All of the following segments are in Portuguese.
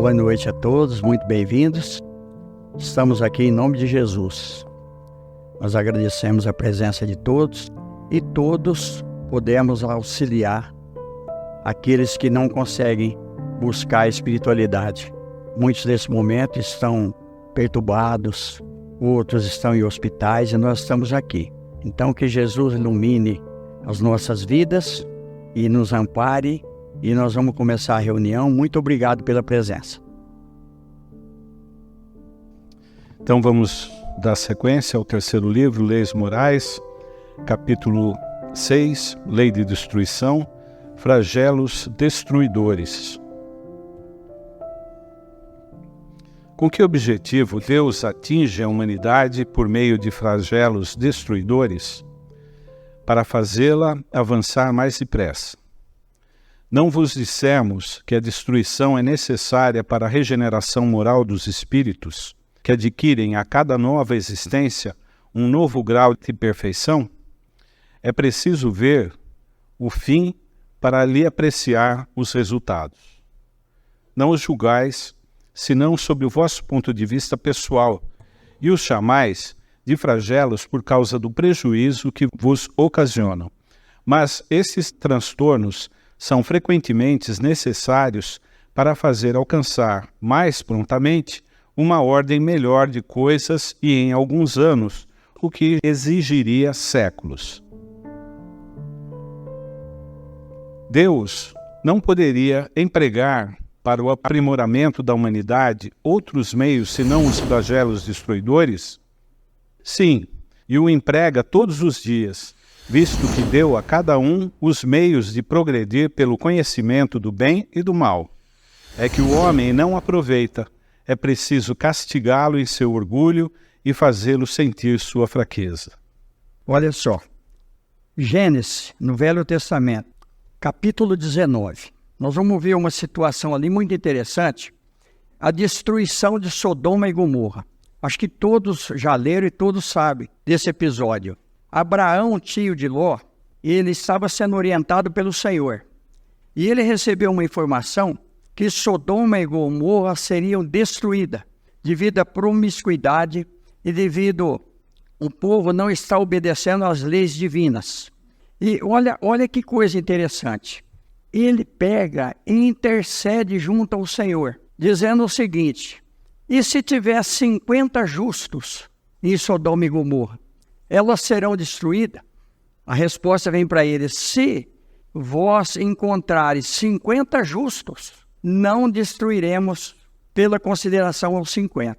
Boa noite a todos, muito bem-vindos. Estamos aqui em nome de Jesus. Nós agradecemos a presença de todos e todos podemos auxiliar aqueles que não conseguem buscar a espiritualidade. Muitos nesse momento estão perturbados, outros estão em hospitais e nós estamos aqui. Então que Jesus ilumine as nossas vidas e nos ampare. E nós vamos começar a reunião. Muito obrigado pela presença. Então vamos dar sequência ao terceiro livro, Leis Morais, capítulo 6, Lei de Destruição, Flagelos Destruidores. Com que objetivo Deus atinge a humanidade por meio de flagelos destruidores? Para fazê-la avançar mais depressa. Não vos dissemos que a destruição é necessária para a regeneração moral dos espíritos, que adquirem a cada nova existência um novo grau de perfeição? É preciso ver o fim para lhe apreciar os resultados. Não os julgais, senão sob o vosso ponto de vista pessoal, e os chamais de flagelos por causa do prejuízo que vos ocasionam. Mas esses transtornos são frequentemente necessários para fazer alcançar mais prontamente uma ordem melhor de coisas e em alguns anos, o que exigiria séculos. Deus não poderia empregar para o aprimoramento da humanidade outros meios senão os flagelos destruidores? Sim, e o emprega todos os dias, visto que deu a cada um os meios de progredir pelo conhecimento do bem e do mal. É que o homem não aproveita, é preciso castigá-lo em seu orgulho e fazê-lo sentir sua fraqueza. Olha só, Gênesis, no Velho Testamento, capítulo 19. Nós vamos ver uma situação ali muito interessante, a destruição de Sodoma e Gomorra. Acho que todos já leram e todos sabem desse episódio. Abraão, tio de Ló, ele estava sendo orientado pelo Senhor. E ele recebeu uma informação que Sodoma e Gomorra seriam destruídas devido à promiscuidade e devido o povo não estar obedecendo às leis divinas. E olha que coisa interessante. Ele pega e intercede junto ao Senhor, dizendo o seguinte: e se tiver 50 justos em Sodoma e Gomorra, elas serão destruídas? A resposta vem para ele: se vós encontrares 50 justos, não destruiremos pela consideração aos 50.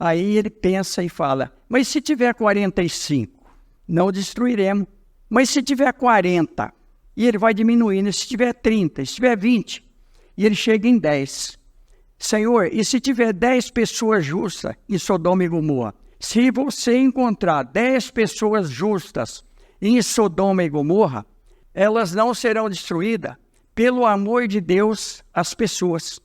Aí ele pensa e fala: mas se tiver 45, não destruiremos. Mas se tiver 40, e ele vai diminuindo, se tiver 30, se tiver 20, e ele chega em 10. Senhor, e se tiver 10 pessoas justas em Sodoma e Gomorra? Se você encontrar 10 pessoas justas em Sodoma e Gomorra, elas não serão destruídas pelo amor de Deus às pessoas.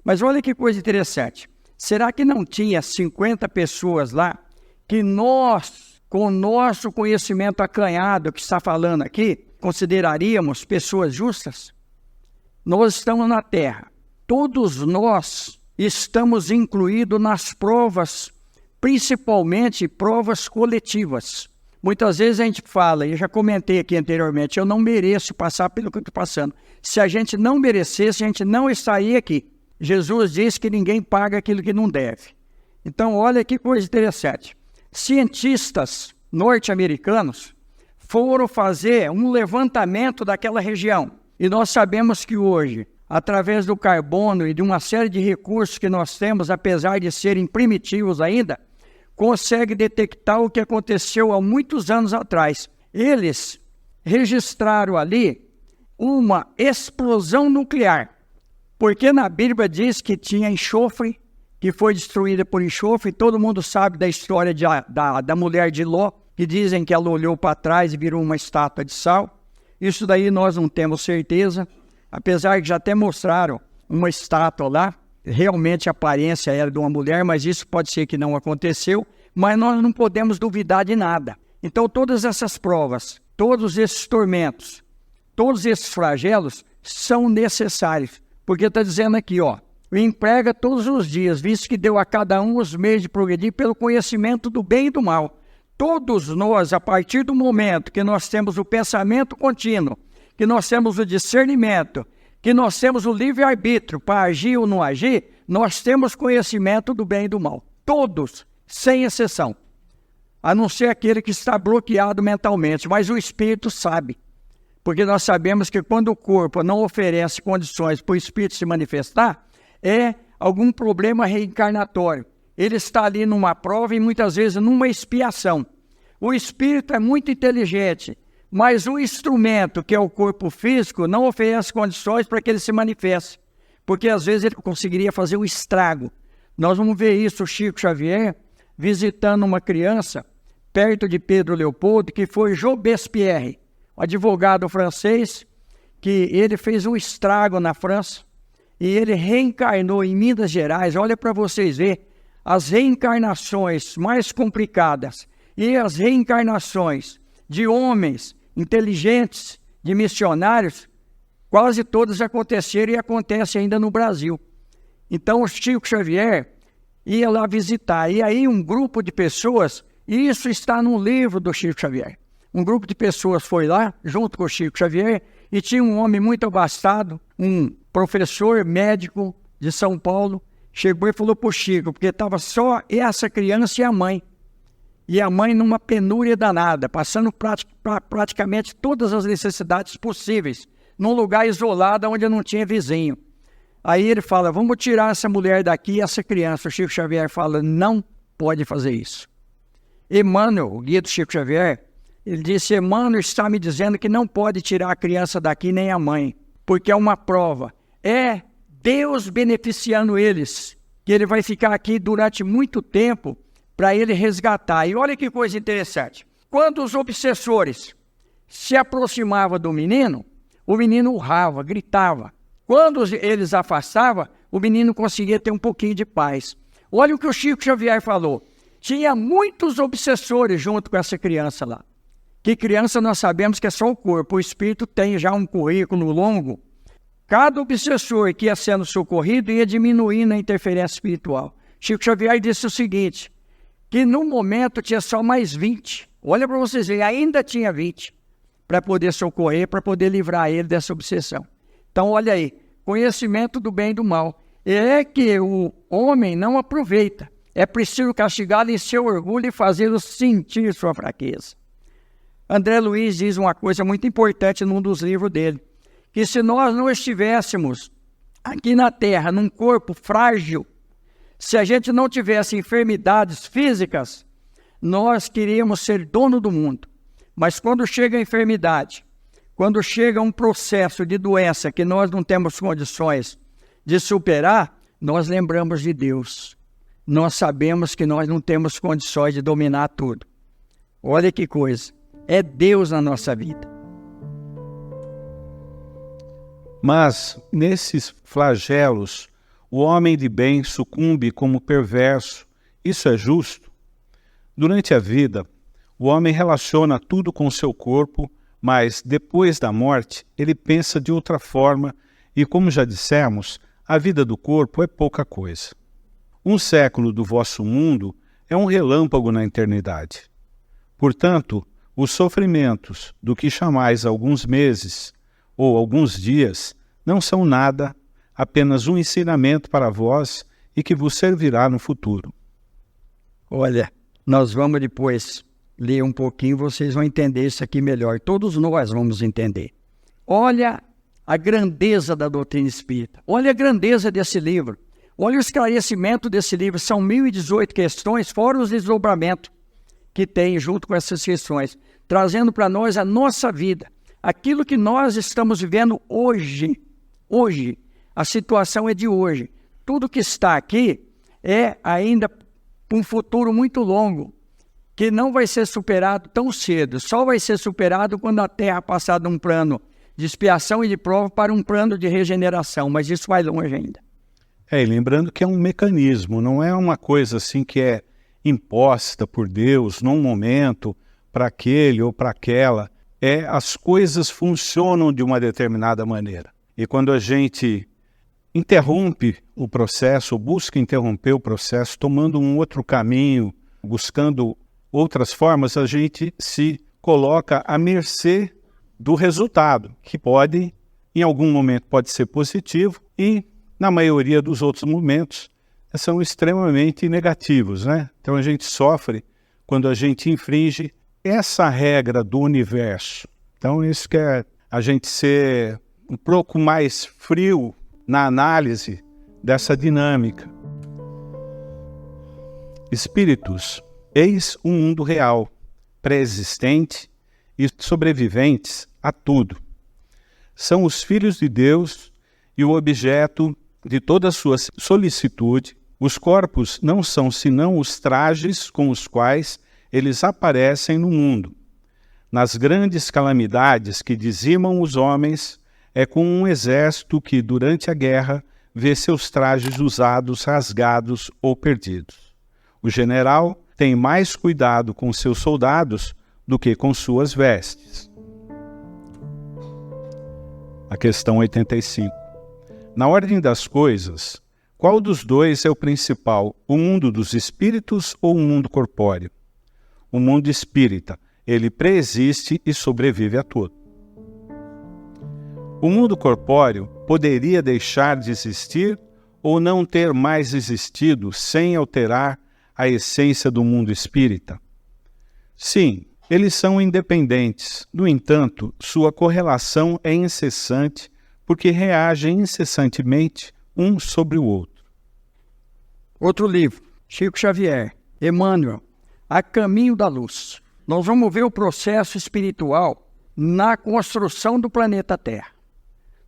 Mas olha que coisa interessante. Será que não tinha 50 pessoas lá que nós, com o nosso conhecimento acanhado que está falando aqui, consideraríamos pessoas justas? Nós estamos na Terra. Todos nós estamos incluídos nas provas, principalmente provas coletivas. Muitas vezes a gente fala, eu já comentei aqui anteriormente, eu não mereço passar pelo que eu estou passando. Se a gente não merecesse, a gente não estaria aqui. Jesus disse que ninguém paga aquilo que não deve. Então, olha que coisa interessante. Cientistas norte-americanos foram fazer um levantamento daquela região. E nós sabemos que hoje, através do carbono e de uma série de recursos que nós temos, apesar de serem primitivos ainda, consegue detectar o que aconteceu há muitos anos atrás. Eles registraram ali uma explosão nuclear, porque na Bíblia diz que tinha enxofre, que foi destruída por enxofre. Todo mundo sabe da história da mulher de Ló, que dizem que ela olhou para trás e virou uma estátua de sal. Isso daí nós não temos certeza, apesar que já até mostraram uma estátua lá, realmente a aparência era de uma mulher, mas isso pode ser que não aconteceu, mas nós não podemos duvidar de nada. Então todas essas provas, todos esses tormentos, todos esses flagelos são necessários, porque está dizendo aqui, o emprega todos os dias, visto que deu a cada um os meios de progredir pelo conhecimento do bem e do mal. Todos nós, a partir do momento que nós temos o pensamento contínuo, que nós temos o discernimento, que nós temos o livre-arbítrio para agir ou não agir, nós temos conhecimento do bem e do mal. Todos, sem exceção. A não ser aquele que está bloqueado mentalmente, mas o espírito sabe. Porque nós sabemos que quando o corpo não oferece condições para o espírito se manifestar, é algum problema reencarnatório. Ele está ali numa prova e muitas vezes numa expiação. O espírito é muito inteligente, mas o instrumento, que é o corpo físico, não oferece condições para que ele se manifeste. Porque às vezes ele conseguiria fazer um estrago. Nós vamos ver isso, o Chico Xavier, visitando uma criança, perto de Pedro Leopoldo, que foi Robespierre, um advogado francês, que ele fez um estrago na França, e ele reencarnou em Minas Gerais. Olha para vocês verem as reencarnações mais complicadas e as reencarnações de homens inteligentes, de missionários, quase todas aconteceram e acontecem ainda no Brasil. Então o Chico Xavier ia lá visitar, e aí um grupo de pessoas, e isso está no livro do Chico Xavier, um grupo de pessoas foi lá, junto com o Chico Xavier, e tinha um homem muito abastado, um professor médico de São Paulo, chegou e falou para o Chico, porque estava só essa criança e a mãe numa penúria danada, passando praticamente todas as necessidades possíveis, num lugar isolado onde não tinha vizinho. Aí ele fala, vamos tirar essa mulher daqui e essa criança. O Chico Xavier fala, não pode fazer isso. Emmanuel, o guia do Chico Xavier, ele disse, Emmanuel está me dizendo que não pode tirar a criança daqui nem a mãe, porque é uma prova. É Deus beneficiando eles, que ele vai ficar aqui durante muito tempo para ele resgatar. E olha que coisa interessante. Quando os obsessores se aproximavam do menino, o menino urrava, gritava. Quando eles afastavam, o menino conseguia ter um pouquinho de paz. Olha o que o Chico Xavier falou. Tinha muitos obsessores junto com essa criança lá. Que criança nós sabemos que é só o corpo. O espírito tem já um currículo longo. Cada obsessor que ia sendo socorrido ia diminuindo a interferência espiritual. Chico Xavier disse o seguinte, que no momento tinha só mais 20. Olha para vocês verem, ainda tinha 20 para poder socorrer, para poder livrar ele dessa obsessão. Então, olha aí, conhecimento do bem e do mal. É que o homem não aproveita. É preciso castigá-lo em seu orgulho e fazê-lo sentir sua fraqueza. André Luiz diz uma coisa muito importante num dos livros dele, que se nós não estivéssemos aqui na Terra, num corpo frágil, se a gente não tivesse enfermidades físicas, nós queríamos ser dono do mundo. Mas quando chega a enfermidade, quando chega um processo de doença que nós não temos condições de superar, nós lembramos de Deus. Nós sabemos que nós não temos condições de dominar tudo. Olha que coisa, é Deus na nossa vida. Mas, nesses flagelos, o homem de bem sucumbe como perverso. Isso é justo? Durante a vida, o homem relaciona tudo com seu corpo, mas depois da morte, ele pensa de outra forma e, como já dissemos, a vida do corpo é pouca coisa. Um século do vosso mundo é um relâmpago na eternidade. Portanto, os sofrimentos do que chamais alguns meses ou alguns dias não são nada, apenas um ensinamento para vós e que vos servirá no futuro. Olha, nós vamos depois ler um pouquinho, vocês vão entender isso aqui melhor. Todos nós vamos entender. Olha a grandeza da doutrina espírita. Olha a grandeza desse livro. Olha o esclarecimento desse livro. São 1018 questões, fora os desdobramentos que tem junto com essas questões, trazendo para nós a nossa vida, aquilo que nós estamos vivendo hoje. Hoje, a situação é de hoje. Tudo que está aqui é ainda um futuro muito longo, que não vai ser superado tão cedo. Só vai ser superado quando a Terra passar de um plano de expiação e de prova para um plano de regeneração, mas isso vai longe ainda. E lembrando que é um mecanismo, não é uma coisa assim que é imposta por Deus num momento para aquele ou para aquela. As coisas funcionam de uma determinada maneira. E quando a gente interrompe o processo, ou busca interromper o processo, tomando um outro caminho, buscando outras formas, a gente se coloca à mercê do resultado, que pode, em algum momento, pode ser positivo e, na maioria dos outros momentos, são extremamente negativos, né? Então a gente sofre quando a gente infringe essa regra do universo. Então isso que é a gente ser um pouco mais frio na análise dessa dinâmica. Espíritos, eis um mundo real, pré-existente e sobreviventes a tudo. São os filhos de Deus e o objeto de toda a sua solicitude. Os corpos não são senão os trajes com os quais eles aparecem no mundo. Nas grandes calamidades que dizimam os homens, é com um exército que, durante a guerra, vê seus trajes usados, rasgados ou perdidos. O general tem mais cuidado com seus soldados do que com suas vestes. A questão 85. Na ordem das coisas, qual dos dois é o principal, o mundo dos espíritos ou o mundo corpóreo? O mundo espírita, ele preexiste e sobrevive a tudo. O mundo corpóreo poderia deixar de existir ou não ter mais existido sem alterar a essência do mundo espírita? Sim, eles são independentes. No entanto, sua correlação é incessante porque reagem incessantemente um sobre o outro. Outro livro, Chico Xavier, Emmanuel, A Caminho da Luz. Nós vamos ver o processo espiritual na construção do planeta Terra.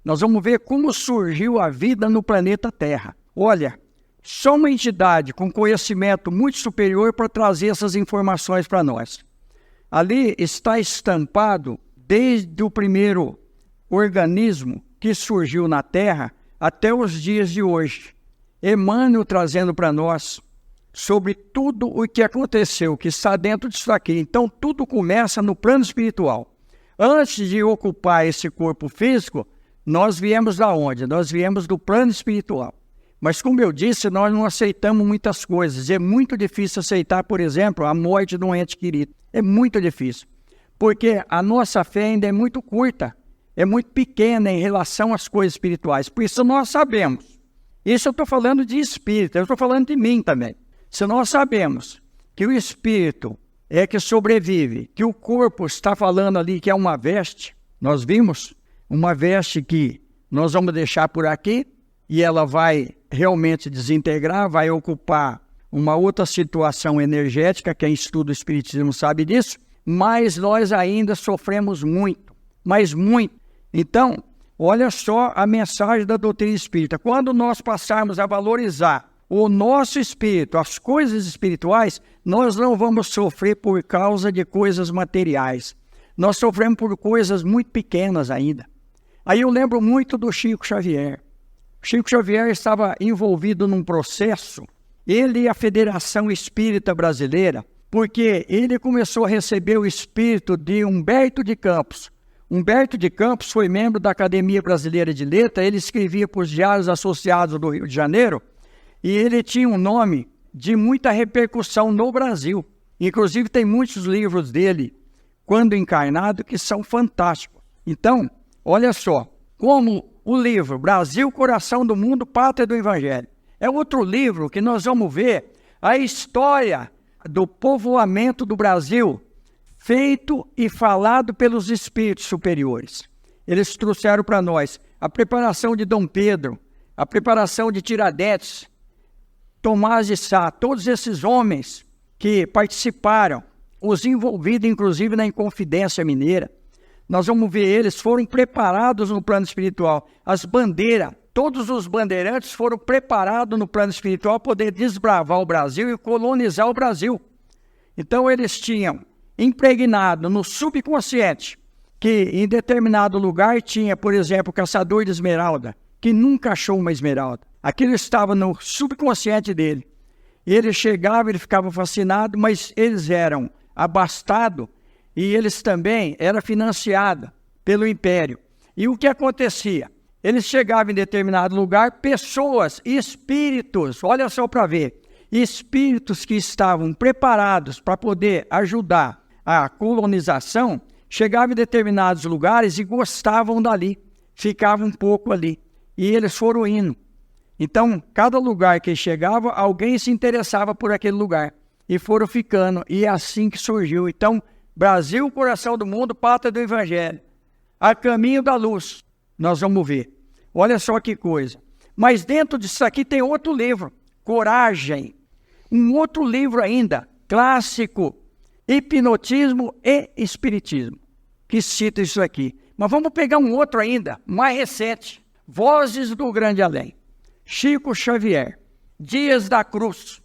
Nós vamos ver como surgiu a vida no planeta Terra. Olha, só uma entidade com conhecimento muito superior para trazer essas informações para nós. Ali está estampado desde o primeiro organismo que surgiu na Terra até os dias de hoje. Emmanuel trazendo para nós sobre tudo o que aconteceu, que está dentro disso aqui. Então, tudo começa no plano espiritual. Antes de ocupar esse corpo físico, nós viemos da onde? Nós viemos do plano espiritual. Mas, como eu disse, nós não aceitamos muitas coisas. É muito difícil aceitar, por exemplo, a morte de um ente querido. É muito difícil. Porque a nossa fé ainda é muito curta, é muito pequena em relação às coisas espirituais. Por isso nós sabemos. Isso eu estou falando de espírito, eu estou falando de mim também. Se nós sabemos que o espírito é que sobrevive, que o corpo está falando ali que é uma veste, nós vimos uma veste que nós vamos deixar por aqui e ela vai realmente desintegrar, vai ocupar uma outra situação energética, quem estuda o espiritismo sabe disso, mas nós ainda sofremos muito, mas muito. Então, olha só a mensagem da doutrina espírita. Quando nós passarmos a valorizar o nosso espírito, as coisas espirituais, nós não vamos sofrer por causa de coisas materiais. Nós sofremos por coisas muito pequenas ainda. Aí eu lembro muito do Chico Xavier. Chico Xavier estava envolvido num processo, ele e a Federação Espírita Brasileira, porque ele começou a receber o espírito de Humberto de Campos. Humberto de Campos foi membro da Academia Brasileira de Letras, ele escrevia para os Diários Associados do Rio de Janeiro, e ele tinha um nome de muita repercussão no Brasil. Inclusive tem muitos livros dele, quando encarnado, que são fantásticos. Então, olha só, como o livro Brasil, Coração do Mundo, Pátria do Evangelho. É outro livro que nós vamos ver a história do povoamento do Brasil, feito e falado pelos espíritos superiores. Eles trouxeram para nós a preparação de Dom Pedro, a preparação de Tiradentes, Tomás de Sá, todos esses homens que participaram, os envolvidos inclusive na Inconfidência Mineira. Nós vamos ver eles foram preparados no plano espiritual. As bandeiras, todos os bandeirantes foram preparados no plano espiritual para poder desbravar o Brasil e colonizar o Brasil. Então eles tinham impregnado no subconsciente que em determinado lugar tinha, por exemplo, o caçador de esmeralda, que nunca achou uma esmeralda. Aquilo estava no subconsciente dele. Ele chegava, ele ficava fascinado, mas eles eram abastados e eles também eram financiados pelo Império. E o que acontecia? eles chegavam em determinado lugar, pessoas, espíritos, olha só para ver, espíritos que estavam preparados para poder ajudar a colonização, chegavam em determinados lugares e gostavam dali, ficavam um pouco ali, e eles foram indo. Então, cada lugar que chegava, alguém se interessava por aquele lugar, e foram ficando, e é assim que surgiu. Então, Brasil, coração do mundo, pátria do Evangelho, a caminho da luz, nós vamos ver. Olha só que coisa. Mas dentro disso aqui tem outro livro, Coragem. Um outro livro ainda, clássico, Hipnotismo e Espiritismo, que cita isso aqui. Mas vamos pegar um outro ainda, mais recente, Vozes do Grande Além. Chico Xavier, Dias da Cruz.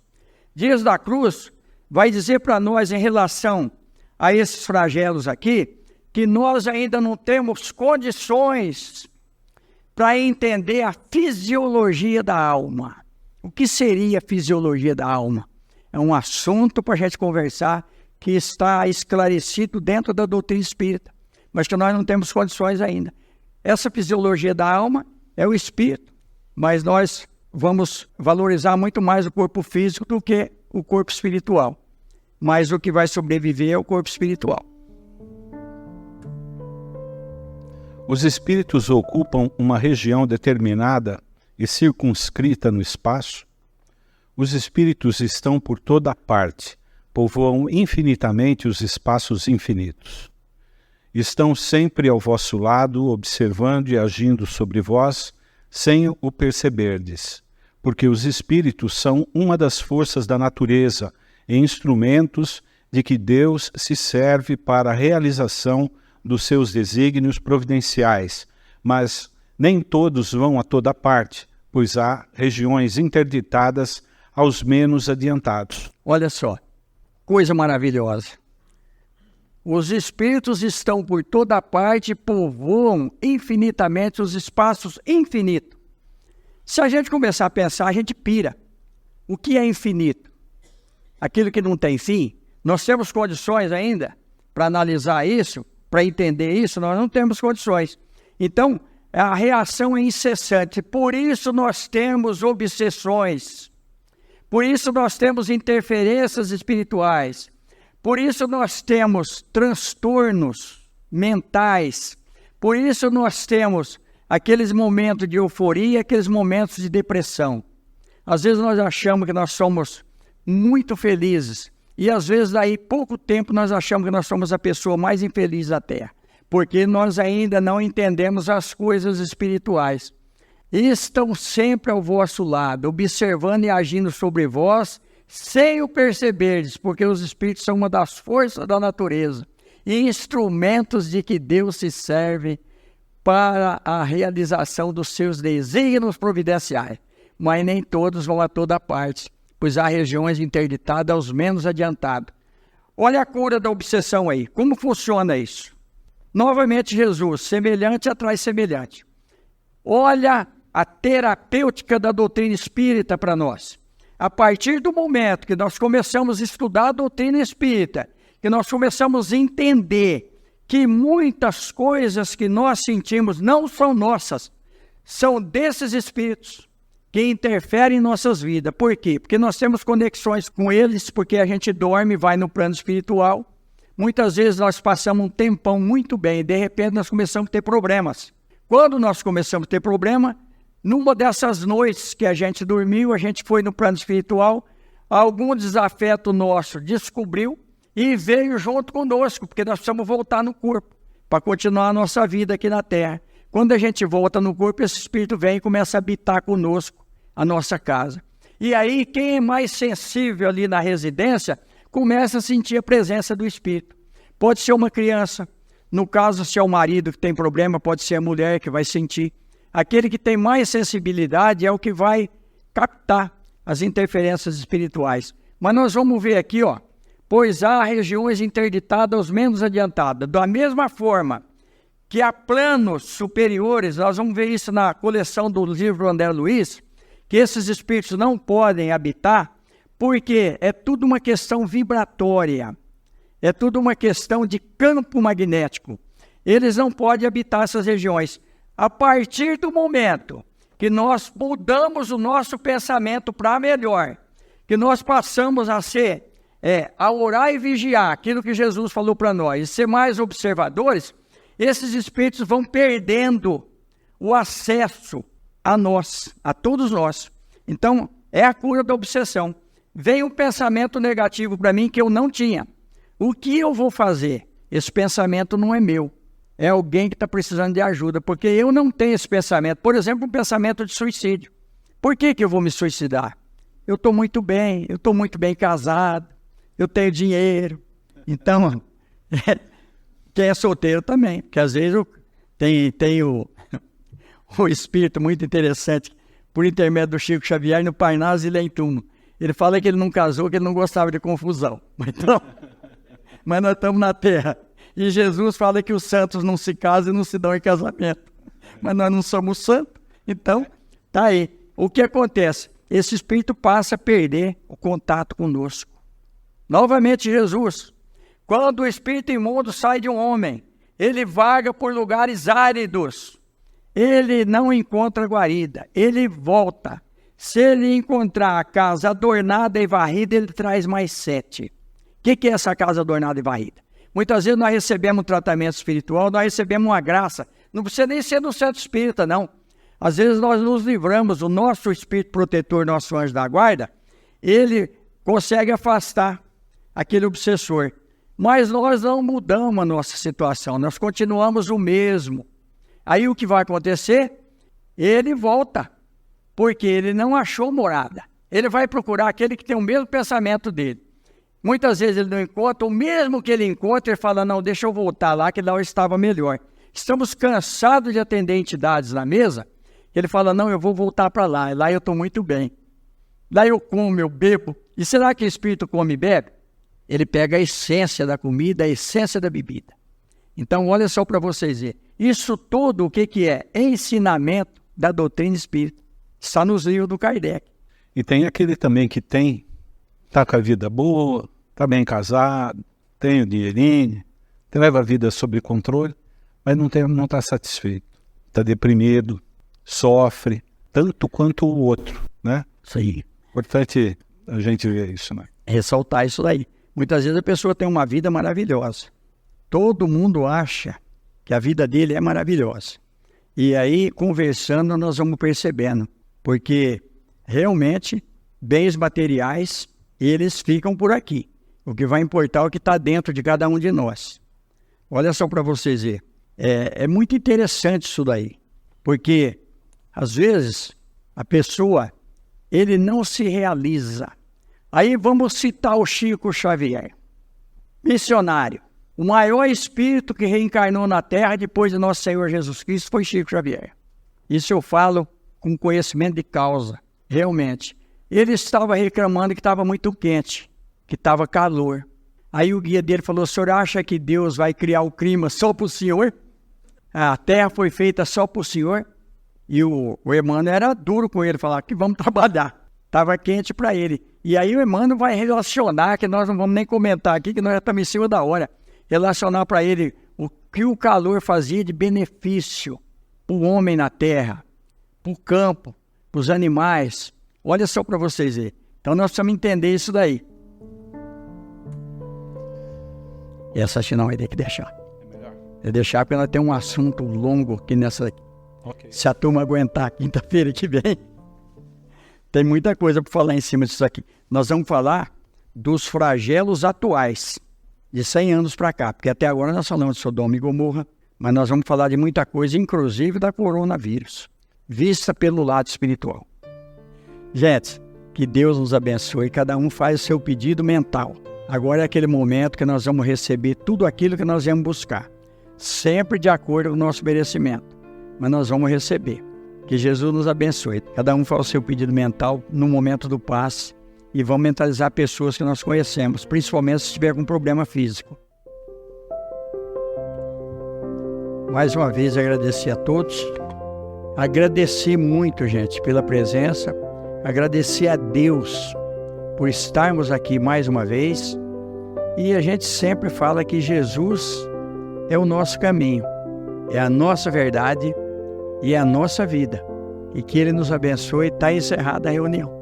Dias da Cruz vai dizer para nós em relação a esses flagelos aqui, que nós ainda não temos condições para entender a fisiologia da alma. O que seria a fisiologia da alma? É um assunto para a gente conversar que está esclarecido dentro da doutrina espírita, mas que nós não temos condições ainda. Essa fisiologia da alma é o espírito, mas nós vamos valorizar muito mais o corpo físico do que o corpo espiritual. Mas o que vai sobreviver é o corpo espiritual. Os espíritos ocupam uma região determinada e circunscrita no espaço. Os espíritos estão por toda parte, povoam infinitamente os espaços infinitos. Estão sempre ao vosso lado, observando e agindo sobre vós, sem o perceberdes, porque os espíritos são uma das forças da natureza e instrumentos de que Deus se serve para a realização dos seus desígnios providenciais, mas nem todos vão a toda parte, pois há regiões interditadas aos menos adiantados. Olha só, coisa maravilhosa. Os espíritos estão por toda parte e povoam infinitamente os espaços infinitos. Se a gente começar a pensar, a gente pira. O que é infinito? Aquilo que não tem fim? Nós temos condições ainda para analisar isso, para entender isso? Nós não temos condições. Então, a reação é incessante. Por isso nós temos obsessões. Por isso nós temos interferências espirituais. Por isso nós temos transtornos mentais. Por isso nós temos aqueles momentos de euforia, aqueles momentos de depressão. Às vezes nós achamos que nós somos muito felizes. E às vezes, daí pouco tempo, nós achamos que nós somos a pessoa mais infeliz da Terra. Porque nós ainda não entendemos as coisas espirituais. E estão sempre ao vosso lado, observando e agindo sobre vós, sem o perceberdes, porque os espíritos são uma das forças da natureza e instrumentos de que Deus se serve para a realização dos seus desígnios providenciais. Mas nem todos vão a toda parte, pois há regiões interditadas aos menos adiantados. Olha a cura da obsessão aí. Como funciona isso? Novamente Jesus, semelhante atrai semelhante. Olha a terapêutica da doutrina espírita para nós. A partir do momento que nós começamos a estudar a doutrina espírita, que nós começamos a entender que muitas coisas que nós sentimos não são nossas, são desses espíritos que interferem em nossas vidas. Por quê? Porque nós temos conexões com eles, porque a gente dorme e vai no plano espiritual. Muitas vezes nós passamos um tempão muito bem e de repente nós começamos a ter problemas. Quando nós começamos a ter problema, numa dessas noites que a gente dormiu, a gente foi no plano espiritual, algum desafeto nosso descobriu e veio junto conosco, porque nós precisamos voltar no corpo para continuar a nossa vida aqui na Terra. Quando a gente volta no corpo, esse espírito vem e começa a habitar conosco a nossa casa. E aí, quem é mais sensível ali na residência, começa a sentir a presença do espírito. Pode ser uma criança, no caso, se é o marido que tem problema, pode ser a mulher que vai sentir. Aquele que tem mais sensibilidade é o que vai captar as interferências espirituais. Mas nós vamos ver aqui, ó, pois há regiões interditadas aos menos adiantadas. Da mesma forma que há planos superiores, nós vamos ver isso na coleção do livro André Luiz, que esses espíritos não podem habitar, porque é tudo uma questão vibratória, é tudo uma questão de campo magnético. Eles não podem habitar essas regiões. A partir do momento que nós mudamos o nosso pensamento para melhor, que nós passamos a orar e vigiar aquilo que Jesus falou para nós, e ser mais observadores, esses espíritos vão perdendo o acesso a nós, a todos nós. Então, é a cura da obsessão. Vem um pensamento negativo para mim que eu não tinha. O que eu vou fazer? Esse pensamento não é meu. É alguém que está precisando de ajuda, porque eu não tenho esse pensamento. Por exemplo, um pensamento de suicídio. Por que eu vou me suicidar? Eu estou muito bem casado, eu tenho dinheiro. Então, quem é solteiro também, porque às vezes tem o espírito muito interessante, por intermédio do Chico Xavier, no Parnaso e Lentumo. Ele fala que ele não casou, que ele não gostava de confusão. Mas nós estamos na Terra. E Jesus fala que os santos não se casam e não se dão em casamento. Mas nós não somos santos. Então, tá aí. O que acontece? Esse espírito passa a perder o contato conosco. Novamente, Jesus, quando o espírito imundo sai de um homem, ele vaga por lugares áridos. Ele não encontra guarida. Ele volta. Se ele encontrar a casa adornada e varrida, ele traz mais 7. O que é essa casa adornada e varrida? Muitas vezes nós recebemos um tratamento espiritual, nós recebemos uma graça. Não precisa nem ser do centro espírita, não. Às vezes nós nos livramos, o nosso espírito protetor, nosso anjo da guarda, ele consegue afastar aquele obsessor. Mas nós não mudamos a nossa situação, nós continuamos o mesmo. Aí o que vai acontecer? Ele volta, porque ele não achou morada. Ele vai procurar aquele que tem o mesmo pensamento dele. Muitas vezes ele não encontra, ou mesmo que ele encontre, ele fala, não, deixa eu voltar lá, que lá eu estava melhor. Estamos cansados de atender entidades na mesa, ele fala, não, eu vou voltar para lá, lá eu estou muito bem. Lá eu como, eu bebo. E será que o espírito come e bebe? Ele pega a essência da comida, a essência da bebida. Então, olha só para vocês verem. Isso tudo, o que é? Ensinamento da doutrina espírita. Está nos livros do Kardec. E tem aquele também que está com a vida boa, está bem casado, tem o dinheirinho, leva a vida sob controle, mas não está satisfeito. Está deprimido, sofre, tanto quanto o outro, né? Sim. Importante a gente ver isso, né? Ressaltar isso daí. Muitas vezes a pessoa tem uma vida maravilhosa. Todo mundo acha que a vida dele é maravilhosa. E aí, conversando, nós vamos percebendo. Porque, realmente, bens materiais, eles ficam por aqui. O que vai importar é o que está dentro de cada um de nós. Olha só para vocês verem. É muito interessante isso daí. Porque, às vezes, a pessoa, ele não se realiza. Aí vamos citar o Chico Xavier. Missionário. O maior espírito que reencarnou na Terra depois de nosso Senhor Jesus Cristo foi Chico Xavier. Isso eu falo com conhecimento de causa, realmente. Ele estava reclamando que estava muito quente, que estava calor. Aí o guia dele falou, o senhor acha que Deus vai criar o clima só para o senhor? A Terra foi feita só para o senhor? E o Emmanuel era duro com ele, falar que vamos trabalhar. Estava quente para ele. E aí o Emmanuel vai relacionar, que nós não vamos nem comentar aqui, que nós já estamos em cima da hora. Relacionar para ele o que o calor fazia de benefício para o homem na terra, para o campo, para os animais. Olha só para vocês verem. Então nós precisamos entender isso daí. Essa acho que não vai ter que deixar. É melhor. É deixar porque ela tem um assunto longo aqui nessa aqui. Okay. Se a turma aguentar quinta-feira que vem, tem muita coisa para falar em cima disso aqui. Nós vamos falar dos flagelos atuais, de 100 anos para cá, porque até agora nós falamos de Sodoma e Gomorra, mas nós vamos falar de muita coisa, inclusive da coronavírus, vista pelo lado espiritual. Gente, que Deus nos abençoe, cada um faz o seu pedido mental. Agora é aquele momento que nós vamos receber tudo aquilo que nós viemos buscar, sempre de acordo com o nosso merecimento, mas nós vamos receber. Que Jesus nos abençoe, cada um faz o seu pedido mental no momento do passe, e vamos mentalizar pessoas que nós conhecemos, principalmente se estiver com problema físico. Mais uma vez agradecer a todos, agradecer muito, gente, pela presença, agradecer a Deus por estarmos aqui mais uma vez, e a gente sempre fala que Jesus é o nosso caminho, é a nossa verdade, e é a nossa vida. E que Ele nos abençoe. Está encerrada a reunião.